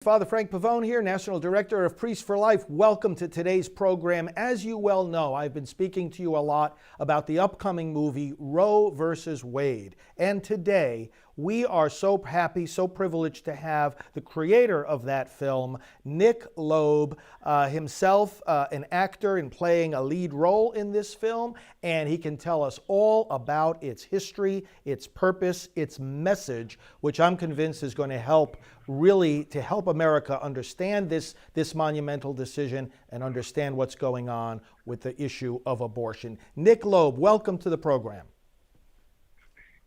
Father Frank Pavone here, National Director of Priests for Life. Welcome to today's program. As you well know, I've been speaking to you a lot about the upcoming movie Roe versus Wade. And today, we are so happy, so privileged to have the creator of that film, Nick Loeb, himself an actor and playing a lead role in this film. And he can tell us all about its history, its purpose, its message, which I'm convinced is going to help America understand this monumental decision and understand what's going on with the issue of abortion. Nick Loeb, welcome to the program.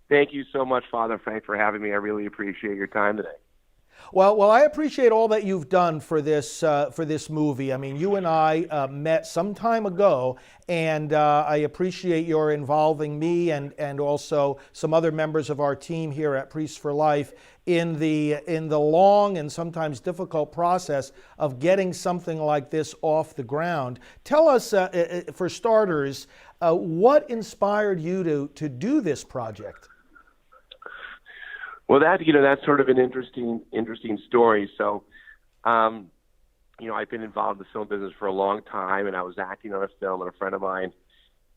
Thank you so much, Father Frank, for having me. I really appreciate your time today. Well, I appreciate all that you've done for this movie. I mean, you and I met some time ago, and I appreciate your involving me and also some other members of our team here at Priests for Life in the long and sometimes difficult process of getting something like this off the ground. Tell us, for starters, what inspired you to do this project? Well, that's sort of an interesting story. So, I've been involved in the film business for a long time, and I was acting on a film, and a friend of mine,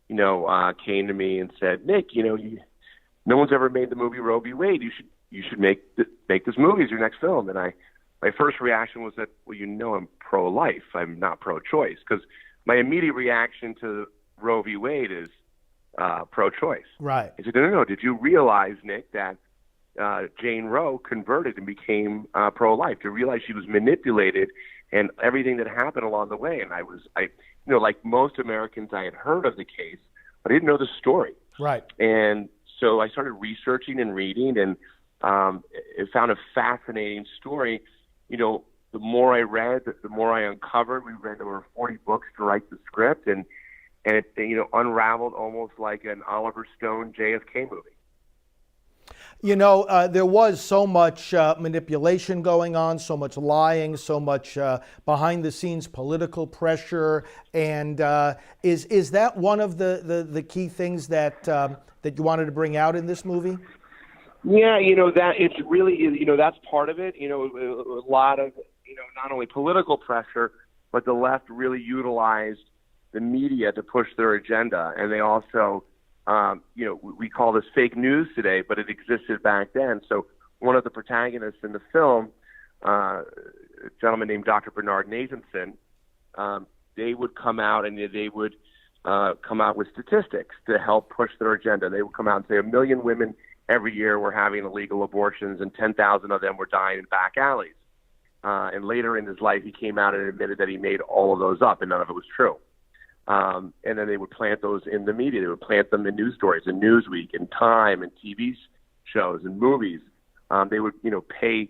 came to me and said, Nick, no one's ever made the movie Roe v. Wade. You should make this movie as your next film. And my first reaction was that, I'm pro-life. I'm not pro-choice, because my immediate reaction to Roe v. Wade is pro-choice. Right. He said, no. Did you realize, Nick, that Jane Roe converted and became pro-life? To realize she was manipulated and everything that happened along the way. And I like most Americans, I had heard of the case, but I didn't know the story. Right. And so I started researching and reading, and found a fascinating story. The more I read, the more I uncovered. We read over 40 books to write the script, and it unraveled almost like an Oliver Stone JFK movie. There was so much manipulation going on, so much lying, so much behind-the-scenes political pressure, and is that one of the key things that you wanted to bring out in this movie? Yeah, that it's really, that's part of it. A lot of, not only political pressure, but the left really utilized the media to push their agenda, and they also we call this fake news today, but it existed back then. So one of the protagonists in the film, a gentleman named Dr. Bernard Nathanson, they would come out and they would come out with statistics to help push their agenda. They would come out and say 1 million women every year were having illegal abortions, and 10,000 of them were dying in back alleys. And later in his life, he came out and admitted that he made all of those up, and none of it was true. And then they would plant those in the media. They would plant them in news stories, in Newsweek, in Time, and TV shows and movies. They would, pay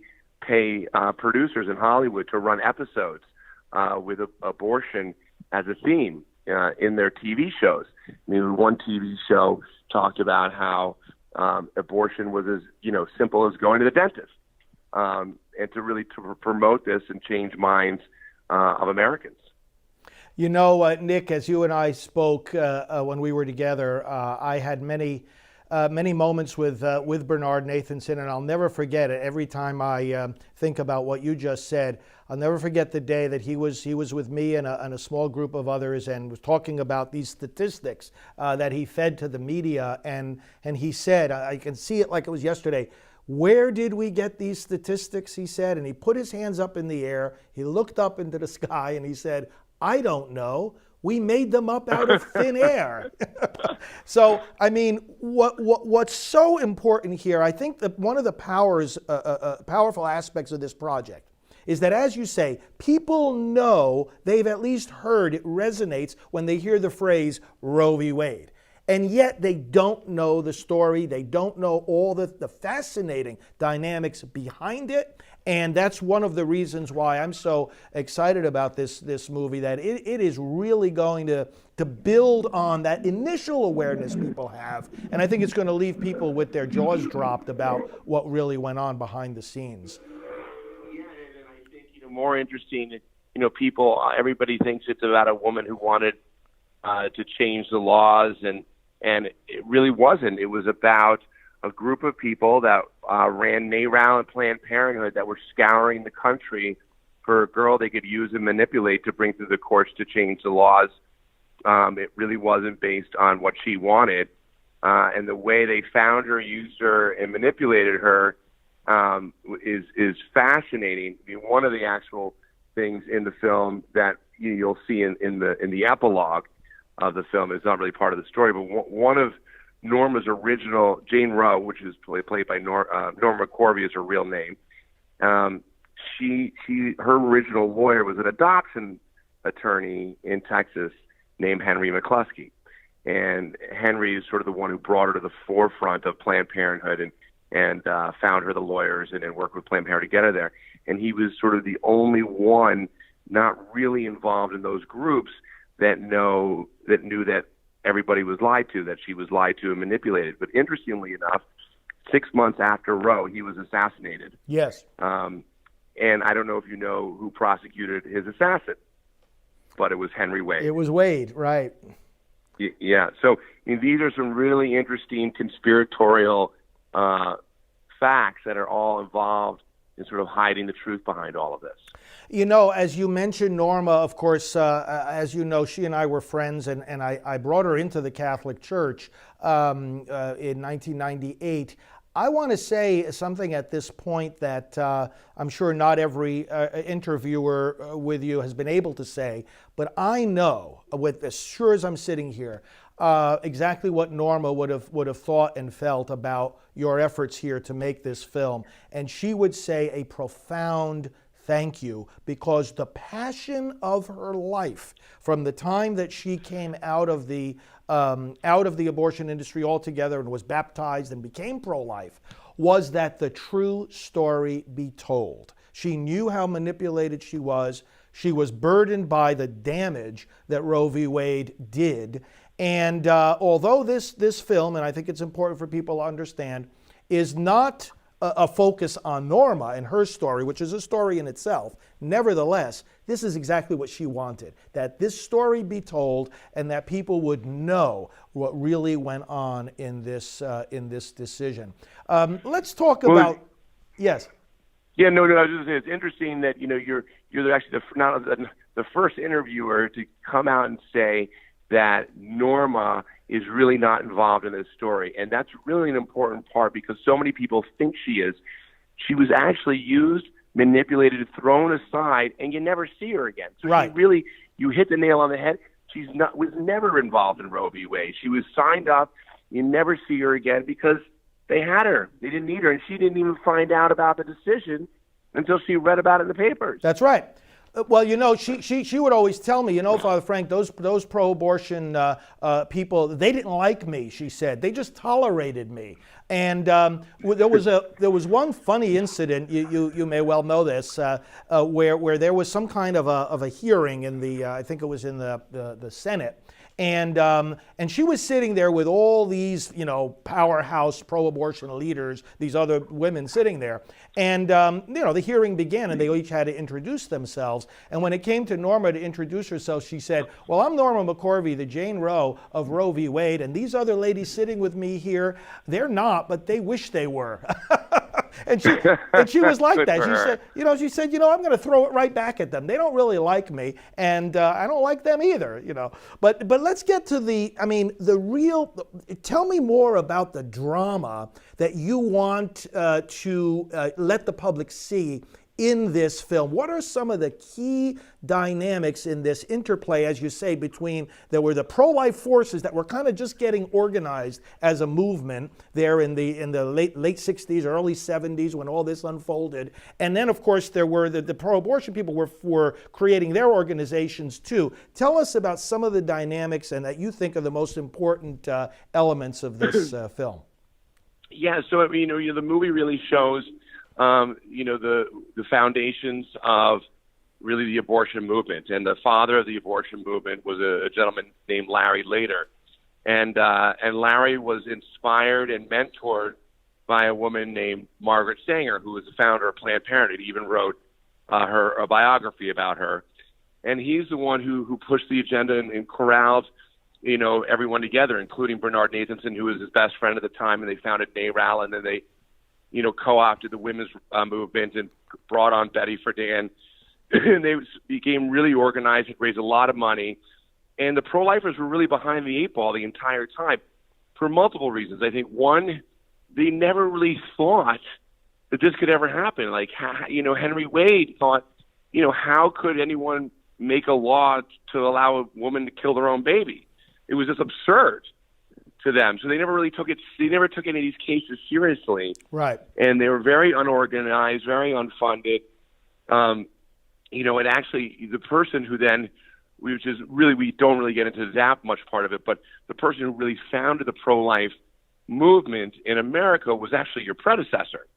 producers in Hollywood to run episodes with abortion as a theme in their TV shows. I mean, one TV show talked about how abortion was as simple as going to the dentist, and to promote this and change minds of Americans. Nick, as you and I spoke when we were together, I had many moments with Bernard Nathanson, and I'll never forget it. Every time I think about what you just said, I'll never forget the day that he was with me and a small group of others, and was talking about these statistics that he fed to the media, and he said, I can see it like it was yesterday, "Where did we get these statistics?" he said, and he put his hands up in the air, he looked up into the sky, and he said, "I don't know. We made them up out of thin air." So, I mean, what's so important here, I think that one of the powerful aspects of this project is that, as you say, people know, they've at least heard, it resonates when they hear the phrase Roe v. Wade. And yet they don't know the story, they don't know all the fascinating dynamics behind it. And that's one of the reasons why I'm so excited about this movie, that it is really going to build on that initial awareness people have. And I think it's going to leave people with their jaws dropped about what really went on behind the scenes. Yeah, and I think, more interesting, everybody thinks it's about a woman who wanted to change the laws, and it really wasn't. It was about a group of people that ran NARAL and Planned Parenthood that were scouring the country for a girl they could use and manipulate to bring through the courts to change the laws. It really wasn't based on what she wanted. And the way they found her, used her, and manipulated her is fascinating. I mean, one of the actual things in the film that you'll see in the epilogue of the film is not really part of the story, but one of Norma's original, Jane Roe, which is played by Norma McCorvey, is her real name. Her original lawyer was an adoption attorney in Texas named Henry McCluskey. And Henry is sort of the one who brought her to the forefront of Planned Parenthood and found her the lawyers and worked with Planned Parenthood to get her there. And he was sort of the only one not really involved in those groups that knew that everybody was lied to, that she was lied to and manipulated. But interestingly enough, 6 months after Roe, he was assassinated. Yes. And I don't know if you know who prosecuted his assassin, but it was Henry Wade. It was Wade, right. Yeah. So these are some really interesting conspiratorial facts that are all involved in sort of hiding the truth behind all of this. You know, as you mentioned, Norma, of course, as you know, she and I were friends, and I brought her into the Catholic Church in 1998. I want to say something at this point that I'm sure not every interviewer with you has been able to say, but I know, with as sure as I'm sitting here, exactly what Norma would have thought and felt about your efforts here to make this film. And she would say a profound thank you, because the passion of her life from the time that she came out of the abortion industry altogether and was baptized and became pro-life was that the true story be told. She knew how manipulated she was. She was burdened by the damage that Roe v. Wade did. And although this film, and I think it's important for people to understand, is not a focus on Norma and her story, which is a story in itself, nevertheless, this is exactly what she wanted, that this story be told and that people would know what really went on in this decision. Let's talk about, yes. Yeah, no, I was just saying, it's interesting that you're actually the first interviewer to come out and say that Norma is really not involved in this story. And that's really an important part, because so many people think she is. She was actually used, manipulated, thrown aside, and you never see her again. So right. You hit the nail on the head. Was never involved in Roe v. Wade. She was signed up. You never see her again because they had her. They didn't need her. And she didn't even find out about the decision until she read about it in the papers. That's right. Well, she would always tell me, Father Frank, those pro-abortion people, they didn't like me, she said. They just tolerated me. And there was one funny incident, you may well know this, where there was some kind of a hearing in the, I think it was in the Senate. And she was sitting there with all these, powerhouse pro-abortion leaders, these other women sitting there. And, the hearing began, and they each had to introduce themselves. And when it came to Norma to introduce herself, she said, well, I'm Norma McCorvey, the Jane Roe of Roe v. Wade, and these other ladies sitting with me here, they're not, but they wish they were. And she was like that. She said, I'm going to throw it right back at them. They don't really like me, and I don't like them either, But let's get to tell me more about the drama that you want to let the public see in this film. What are some of the key dynamics in this interplay, as you say, between there were the pro-life forces that were kind of just getting organized as a movement there in the late 60s, early 70s when all this unfolded, and then of course there were the pro-abortion people were creating their organizations too. Tell us about some of the dynamics and that you think are the most important elements of this film. Yeah, so the movie really shows the foundations of really the abortion movement. And the father of the abortion movement was a gentleman named Larry Lader. And Larry was inspired and mentored by a woman named Margaret Sanger, who was the founder of Planned Parenthood. He even wrote a biography about her. And he's the one who pushed the agenda and corralled everyone together, including Bernard Nathanson, who was his best friend at the time, and they founded NARAL, and then they, co-opted the women's movement and brought on Betty Friedan, and they became really organized and raised a lot of money. And the pro-lifers were really behind the eight ball the entire time for multiple reasons. I think, one, they never really thought that this could ever happen. Like, Henry Wade thought, how could anyone make a law to allow a woman to kill their own baby? It was just absurd to them. So they never really took any of these cases seriously. Right. And they were very unorganized, very unfunded. And actually the person who then, which is really, we don't really get into that much part of it, but the person who really founded the pro-life movement in America was actually your predecessor,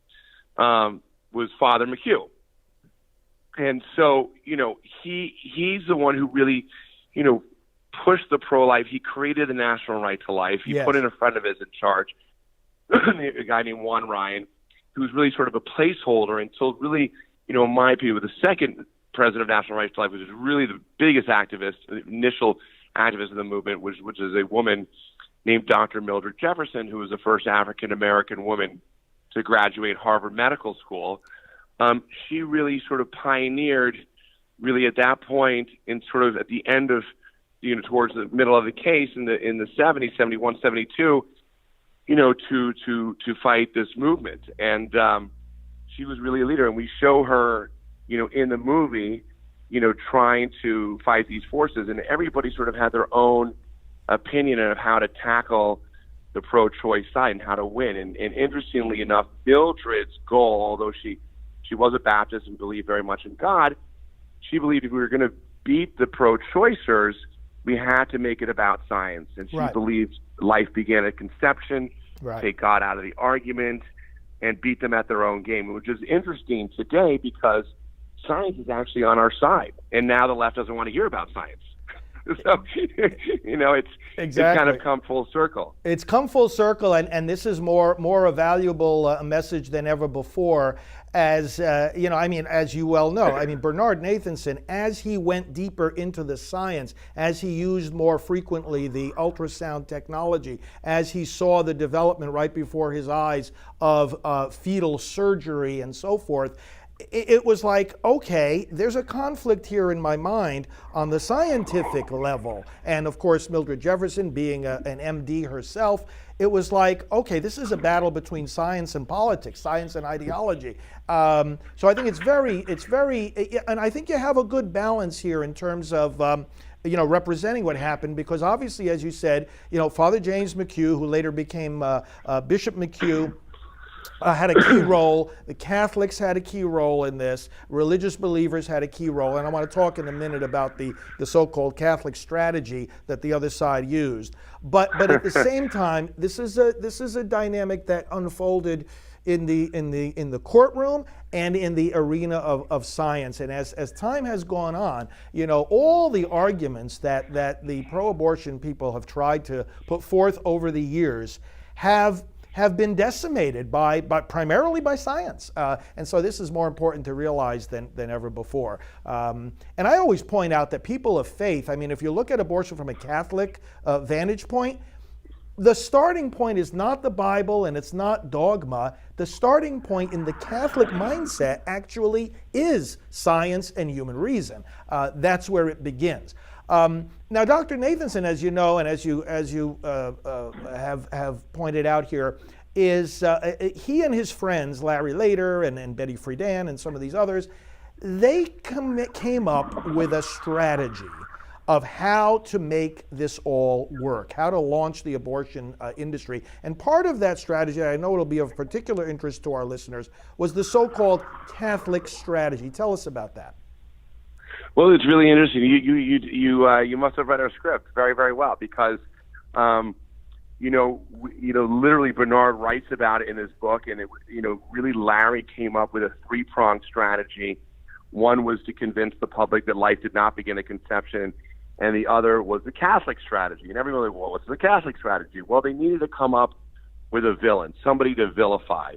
was Father McHugh. And so, he's the one who really, pushed the pro-life. He created the National Right to Life. He put in a friend of his in charge, a guy named Juan Ryan, who was really sort of a placeholder until really, in my opinion, the second president of National Right to Life, which is really the biggest activist, the initial activist of the movement, which is a woman named Dr. Mildred Jefferson, who was the first African-American woman to graduate Harvard Medical School. She really sort of pioneered, really at that point, in sort of at the end of, towards the middle of the case in the 70s, 71, 72, to fight this movement. And she was really a leader. And we show her, in the movie, trying to fight these forces. And everybody sort of had their own opinion of how to tackle the pro-choice side and how to win. And interestingly enough, Mildred's goal, although she was a Baptist and believed very much in God, she believed if we were going to beat the pro-choicers, we had to make it about science. And she believed life began at conception, take God out of the argument, and beat them at their own game, which is interesting today because science is actually on our side. And now the left doesn't want to hear about science. So, it's kind of come full circle. It's come full circle, and this is more a valuable message than ever before. As as you well know, Bernard Nathanson, as he went deeper into the science, as he used more frequently the ultrasound technology, as he saw the development right before his eyes of fetal surgery and so forth, it was like, okay, there's a conflict here in my mind on the scientific level. And of course, Mildred Jefferson being an MD herself, it was like, okay, this is a battle between science and politics, science and ideology. So I think it's very, and I think you have a good balance here in terms of, representing what happened, because obviously, as you said, Father James McHugh, who later became Bishop McHugh, had a key role. The Catholics had a key role in this. Religious believers had a key role. And I want to talk in a minute about the so-called Catholic strategy that the other side used. But at the same time, this is a dynamic that unfolded in the courtroom and in the arena of science. And as time has gone on, all the arguments that the pro-abortion people have tried to put forth over the years have been decimated primarily by science. And so this is more important to realize than ever before. And I always point out that people of faith, if you look at abortion from a Catholic vantage point, the starting point is not the Bible and it's not dogma. The starting point in the Catholic mindset actually is science and human reason. That's where it begins. Now, Dr. Nathanson, as you know, and as you have pointed out here, is he and his friends, Larry Lader and Betty Friedan and some of these others, they came up with a strategy of how to make this all work, how to launch the abortion industry. And part of that strategy, I know it'll be of particular interest to our listeners, was the so-called Catholic strategy. Tell us about that. Well, it's really interesting. You must have read our script very, very well because, literally Bernard writes about it in his book, and really Larry came up with a three-pronged strategy. One was to convince the public that life did not begin at conception, and the other was the Catholic strategy. And everyone was like, well, what's the Catholic strategy? Well, they needed to come up with a villain, somebody to vilify.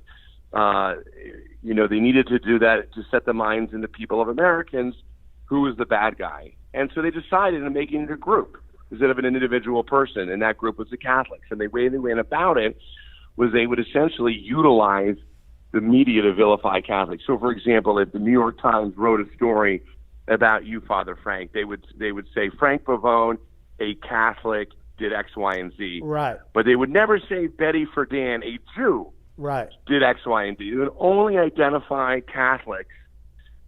They needed to do that to set the minds in the people of Americans who was the bad guy. And so they decided to make it a group. instead of an individual person, and that group was the Catholics. And the way they went about it was they would essentially utilize the media to vilify Catholics. So, for example, if the New York Times wrote a story about you, Father Frank, they would say Frank Pavone, a Catholic, did X, Y, and Z. Right. But they would never say Betty Friedan, a Jew, right, did X, Y, and Z. They would only identify Catholics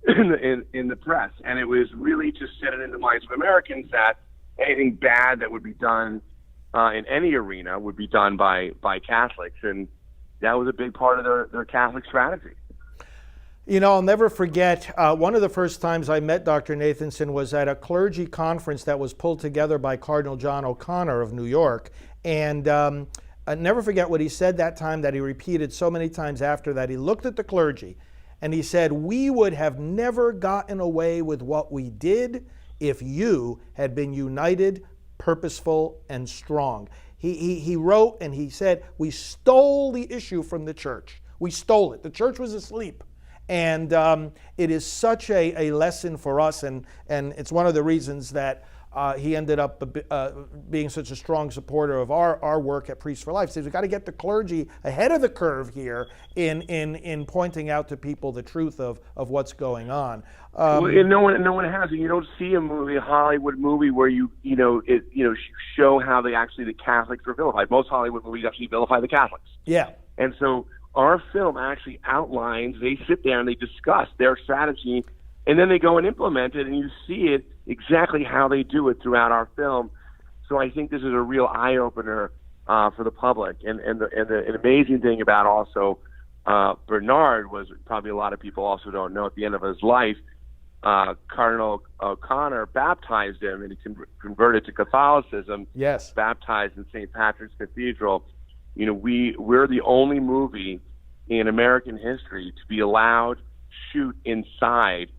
in the press, and it was really to set it in the minds of Americans that anything bad that would be done in any arena would be done by Catholics, and that was a big part of their Catholic strategy. You know, I'll never forget, one of the first times I met Dr. Nathanson was at a clergy conference that was pulled together by Cardinal John O'Connor of New York. And I'll never forget what he said that time, that he repeated so many times after that. He looked at the clergy and he said, "We would have never gotten away with what we did if you had been united, purposeful, and strong." He wrote and he said, "We stole the issue from the church. We stole it. The church was asleep." And it is such a lesson for us, and it's one of the reasons that he ended up being such a strong supporter of our work at Priests for Life. He says we've got to get the clergy ahead of the curve here in pointing out to people the truth of what's going on. And no one has it. You don't see a Hollywood movie where you show how the Catholics are vilified. Most Hollywood movies actually vilify the Catholics. Yeah. And so our film actually outlines, they sit there and they discuss their strategy, and then they go and implement it, and you see it exactly how they do it throughout our film. So I think this is a real eye-opener for the public. And the amazing thing about also Bernard was, probably a lot of people also don't know, at the end of his life, Cardinal O'Connor baptized him, and he converted to Catholicism. Yes. Baptized in St. Patrick's Cathedral. You know, we're the only movie in American history to be allowed to shoot inside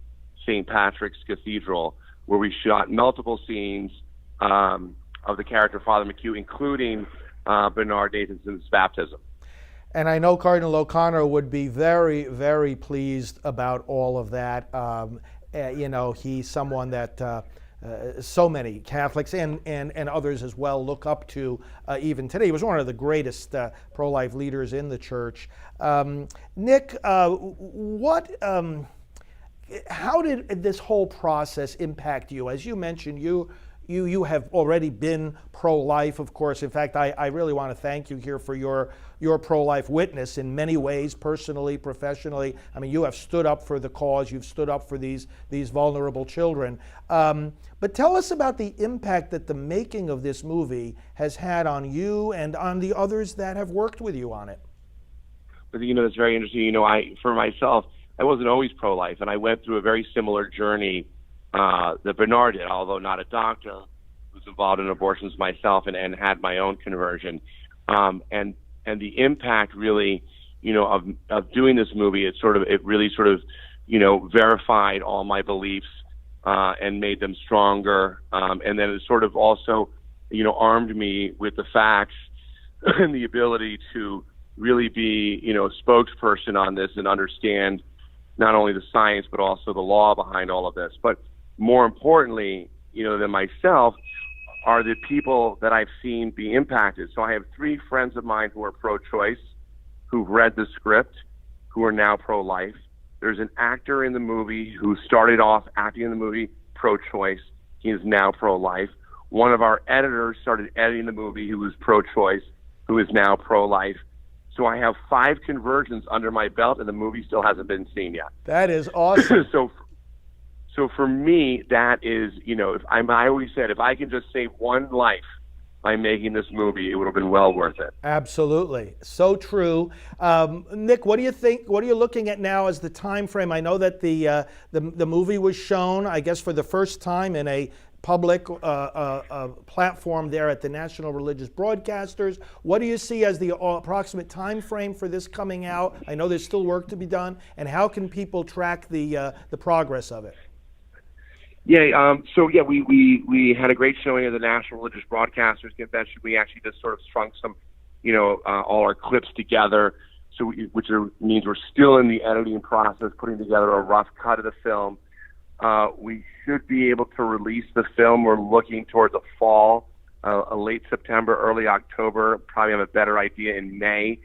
St. Patrick's Cathedral, where we shot multiple scenes of the character Father McHugh, including Bernard Nathanson's baptism. And I know Cardinal O'Connor would be very, very pleased about all of that. You know, he's someone that so many Catholics and others as well look up to even today. He was one of the greatest pro-life leaders in the church. Nick, how did this whole process impact you? As you mentioned, you have already been pro-life, of course. In fact, I really want to thank you here for your pro-life witness in many ways, personally, professionally. I mean, you have stood up for the cause. You've stood up for these vulnerable children. But tell us about the impact that the making of this movie has had on you and on the others that have worked with you on it. But you know, it's very interesting. You know, for myself, I wasn't always pro-life, and I went through a very similar journey that Bernard did, although not a doctor. I was involved in abortions myself and had my own conversion. And the impact really, you know, of doing this movie, it really you know, verified all my beliefs and made them stronger. And then it sort of also, you know, armed me with the facts and the ability to really be, you know, a spokesperson on this and understand not only the science but also the law behind all of this. But more importantly, you know, than myself are the people that I've seen be impacted. So I have 3 friends of mine who are pro-choice, who've read the script, who are now pro-life. There's an actor in the movie who started off acting in the movie pro-choice. He is now pro-life. One of our editors started editing the movie who was pro-choice, who is now pro-life. So I have 5 conversions under my belt, and the movie still hasn't been seen yet. That is awesome. So for me, that is, you know, I always said, if I can just save one life by making this movie, it would have been well worth it. Absolutely. So true. Nick, what do you think? What are you looking at now as the time frame? I know that the movie was shown, I guess, for the first time in a public platform there at the National Religious Broadcasters. What do you see as the approximate time frame for this coming out? I know there's still work to be done. And how can people track the progress of it? Yeah, we had a great showing of the National Religious Broadcasters Convention. We actually just sort of strung some, you know, all our clips together, which means we're still in the editing process, putting together a rough cut of the film. We should be able to release the film. We're looking towards the fall a late September, early October. Probably have a better idea in May,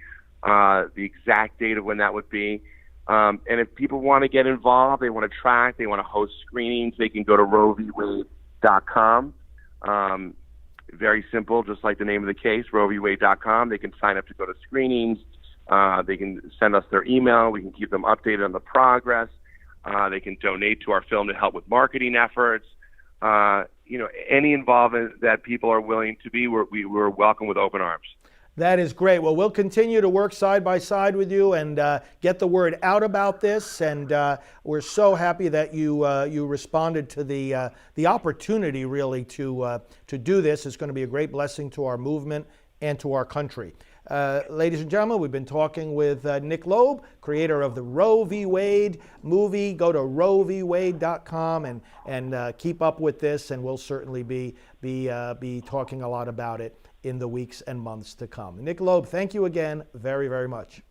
the exact date of when that would be. And if people want to get involved, they want to track, they want to host screenings, they can go to RoeVWade.com. Very simple, just like the name of the case, RoeVWade.com. They can sign up to go to screenings. They can send us their email. We can keep them updated on the progress. They can donate to our film to help with marketing efforts. Any involvement that people are willing to be, we're welcome with open arms. That is great. Well, we'll continue to work side by side with you and get the word out about this. And we're so happy that you responded to the opportunity, really, to do this. It's going to be a great blessing to our movement and to our country. Ladies and gentlemen, we've been talking with Nick Loeb, creator of the Roe v. Wade movie. Go to RoeVWade.com and keep up with this, and we'll certainly be talking a lot about it in the weeks and months to come. Nick Loeb, thank you again very, very much.